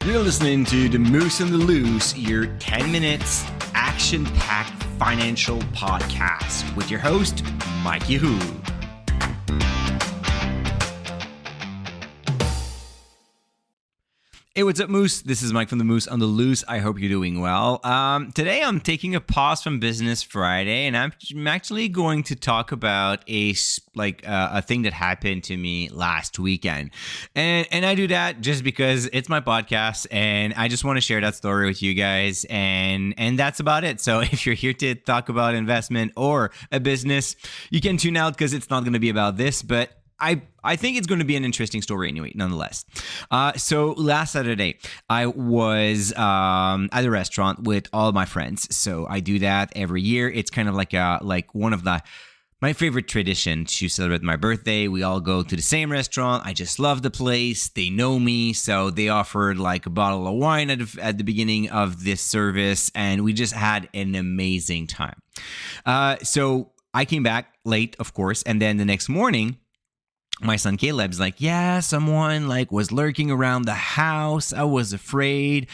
You're listening to The Moose and the Loose, your 10 minutes action-packed financial podcast with your host, Mike Yahoo. Hey, what's up, Moose? This is Mike from The Moose on the Loose. I hope you're doing well. Today, I'm taking a pause from Business Friday, and I'm actually going to talk about a thing that happened to me last weekend. And I do that just because it's my podcast, and I just want to share that story with you guys, and that's about it. So if you're here to talk about investment or a business, you can tune out because it's not going to be about this, but I think it's going to be an interesting story anyway, nonetheless. So last Saturday, I was at a restaurant with all my friends. So I do that every year. It's kind of like one of my favorite tradition to celebrate my birthday. We all go to the same restaurant. I just love the place. They know me. So they offered like a bottle of wine at the beginning of this service. And we just had an amazing time. So I came back late, of course. And then the next morning, my son Caleb's like, yeah, someone was lurking around the house. I was afraid.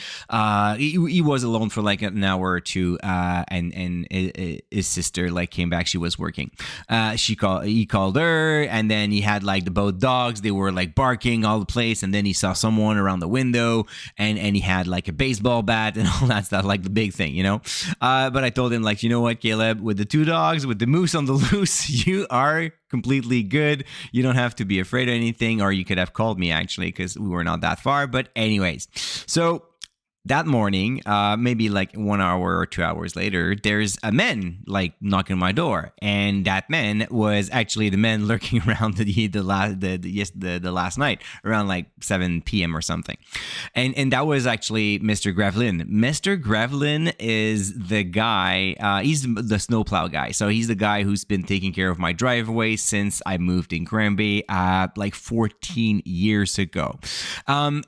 He was alone for like an hour or two, and his sister came back. She was working. He called her, and then he had the both dogs. They were barking all the place, and then he saw someone around the window, and he had a baseball bat and all that stuff, the big thing, you know. But I told him you know what, Caleb, with the two dogs, with the moose on the loose, you are completely good. You don't have to be afraid of anything, or you could have called me actually because we were not that far. But anyways, so that morning, maybe 1 hour or 2 hours later, there's a man knocking on my door, and that man was actually the man lurking around the last night around 7 p.m. or something, and that was actually Mr. Graveline. Mr. Graveline is the guy. He's the snowplow guy, so he's the guy who's been taking care of my driveway since I moved in Granby 14 years ago.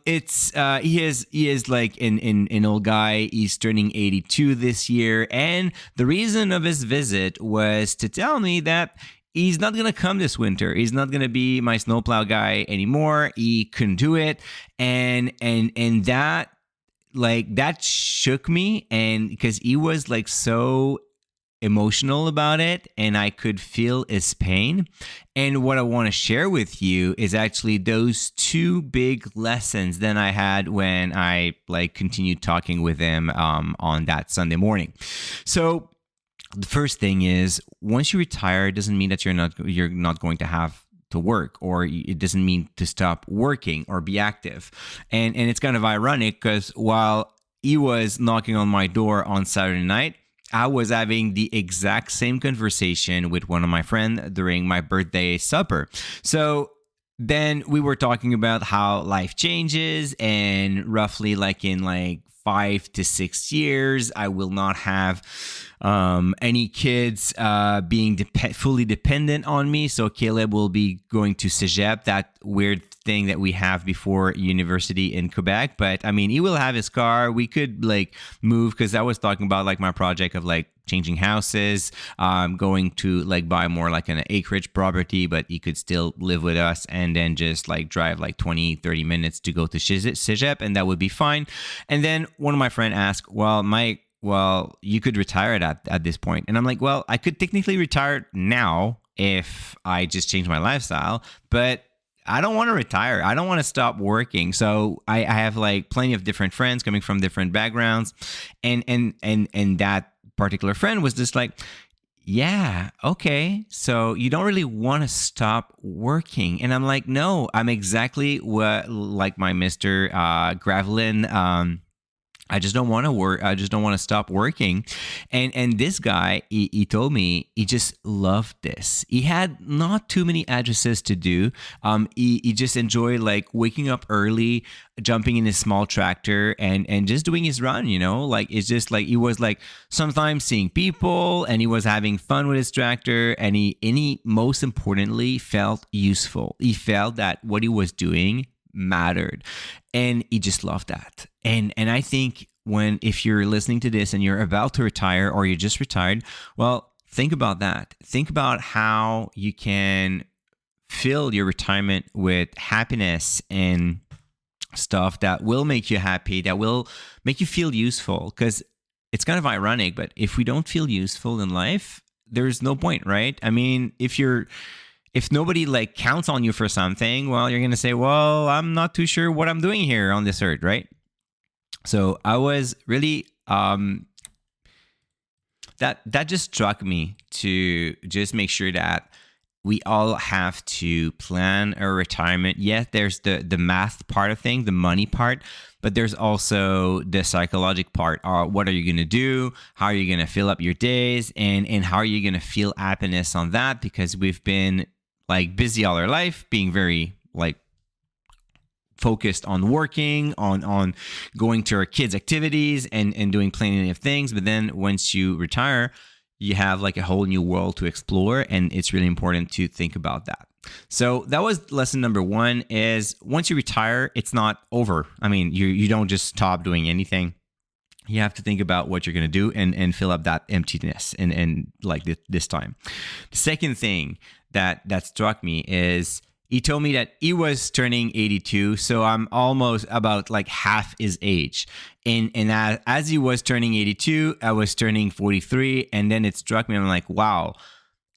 He is an old guy. He's turning 82 this year, and the reason of his visit was to tell me that he's not going to come this winter. He's not going to be my snowplow guy anymore. He couldn't do it, and that that shook me, and because he was so emotional about it, and I could feel his pain. And what I want to share with you is actually those two big lessons that I had when I continued talking with him on that Sunday morning. So the first thing is, once you retire, it doesn't mean that you're not going to have to work, or it doesn't mean to stop working or be active. And it's kind of ironic because while he was knocking on my door on Saturday night, I was having the exact same conversation with one of my friends during my birthday supper. So then we were talking about how life changes, and roughly in 5 to 6 years, I will not have any kids being fully dependent on me. So Caleb will be going to Cégep, that weird thing that we have before university in Quebec. But I mean, he will have his car. We could move, because I was talking about my project of changing houses, going to buy more an acreage property, but he could still live with us, and then just drive 20-30 minutes to go to Cégep, and that would be fine. And then one of my friends asked, well, you could retire at this point. And I'm like, well, I could technically retire now if I just change my lifestyle, but I don't want to retire. I don't want to stop working. So I have plenty of different friends coming from different backgrounds, and that particular friend was just yeah, okay, so you don't really want to stop working. And I'm like, no, I'm exactly what my Mr. Graveline. I just don't want to work. I just don't want to stop working. And this guy, he told me he just loved this. He had not too many addresses to do. He just enjoyed waking up early, jumping in his small tractor, and just doing his run, you know. It's just he was sometimes seeing people, and he was having fun with his tractor, and he most importantly felt useful. He felt that what he was doing mattered, and he just loved that. And I think if you're listening to this and you're about to retire, or you just retired, well, think about that. Think about how you can fill your retirement with happiness and stuff that will make you happy, that will make you feel useful. Because it's kind of ironic, but if we don't feel useful in life, there's no point, right? I mean, if nobody like counts on you for something, well, you're going to say, well, I'm not too sure what I'm doing here on this earth, right? So I was really, that just struck me to just make sure that we all have to plan our retirement. Yes, there's the math part of things, the money part, but there's also the psychological part. What are you going to do? How are you going to fill up your days? And how are you going to feel happiness on that? Because we've been like busy all our life, being very like focused on working, on going to our kids' activities and doing plenty of things. But then once you retire, you have like a whole new world to explore, and it's really important to think about that. So that was lesson number one, is once you retire, it's not over. I mean, you don't just stop doing anything. You have to think about what you're going to do and fill up that emptiness and like this time. The second thing that struck me is he told me that he was turning 82, so I'm almost about like half his age. And as he was turning 82, I was turning 43, and then it struck me. I'm like, wow,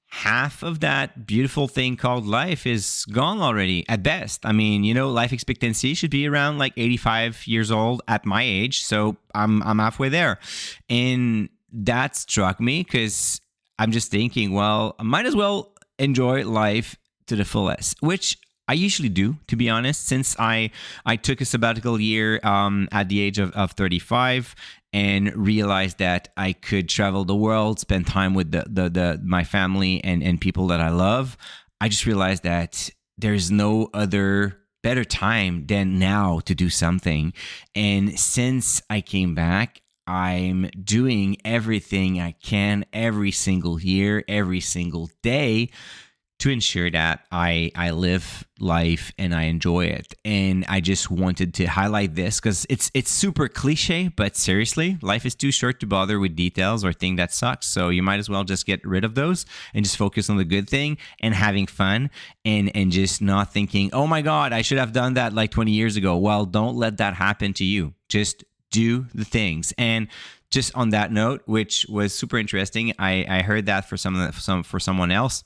half of that beautiful thing called life is gone already at best. I mean, life expectancy should be around like 85 years old at my age, so I'm halfway there. And that struck me because I'm just thinking, well, I might as well enjoy life to the fullest, which I usually do, to be honest, since I took a sabbatical year at the age of 35 and realized that I could travel the world, spend time with my family and people that I love. I just realized that there's no other better time than now to do something. And since I came back, I'm doing everything I can every single year, every single day, to ensure that I live life and I enjoy it. And I just wanted to highlight this because it's super cliche, but seriously, life is too short to bother with details or things that suck. So you might as well just get rid of those and just focus on the good thing and having fun and just not thinking, oh my God, I should have done that like 20 years ago. Well, don't let that happen to you. Just do the things. And just on that note, which was super interesting, I heard that for someone else.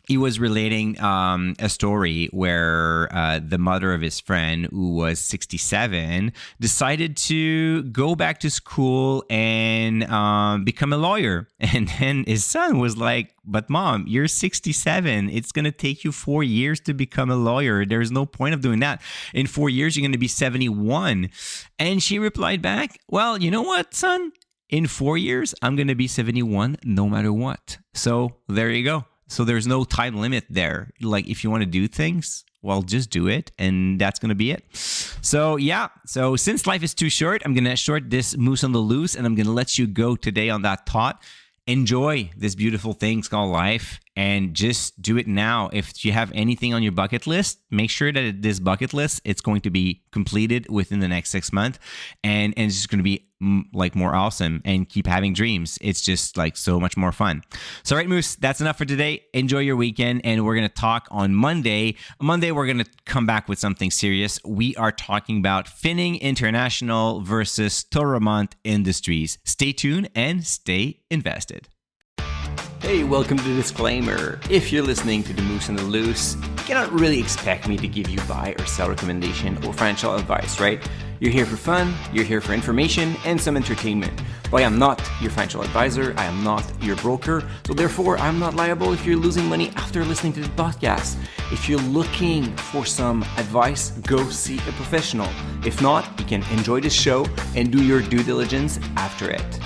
He was relating a story where the mother of his friend, who was 67, decided to go back to school and become a lawyer. And then his son was like, but mom, you're 67. It's going to take you 4 years to become a lawyer. There's no point of doing that. In 4 years, you're going to be 71. And she replied back, well, you know what, son? In 4 years, I'm going to be 71 no matter what. So there you go. So there's no time limit there. Like if you want to do things, well, just do it. And that's going to be it. So yeah. So since life is too short, I'm going to short this Moose on the Loose, and I'm going to let you go today on that thought. Enjoy this beautiful thing called life and just do it now. If you have anything on your bucket list, make sure that this bucket list, it's going to be completed within the next 6 months, and it's just going to be like more awesome, and keep having dreams. It's just like so much more fun. So all right, Moose, that's enough for today. Enjoy your weekend, and we're going to talk on Monday. Monday, we're going to come back with something serious. We are talking about Finning International versus Toromont Industries. Stay tuned and stay invested. Hey, welcome to the disclaimer. If you're listening to the Moose on the Loose, you cannot really expect me to give you buy or sell recommendation or financial advice, right? You're here for fun, you're here for information and some entertainment. But I am not your financial advisor, I am not your broker, so therefore I'm not liable if you're losing money after listening to the podcast. If you're looking for some advice, go see a professional. If not, you can enjoy the show and do your due diligence after it.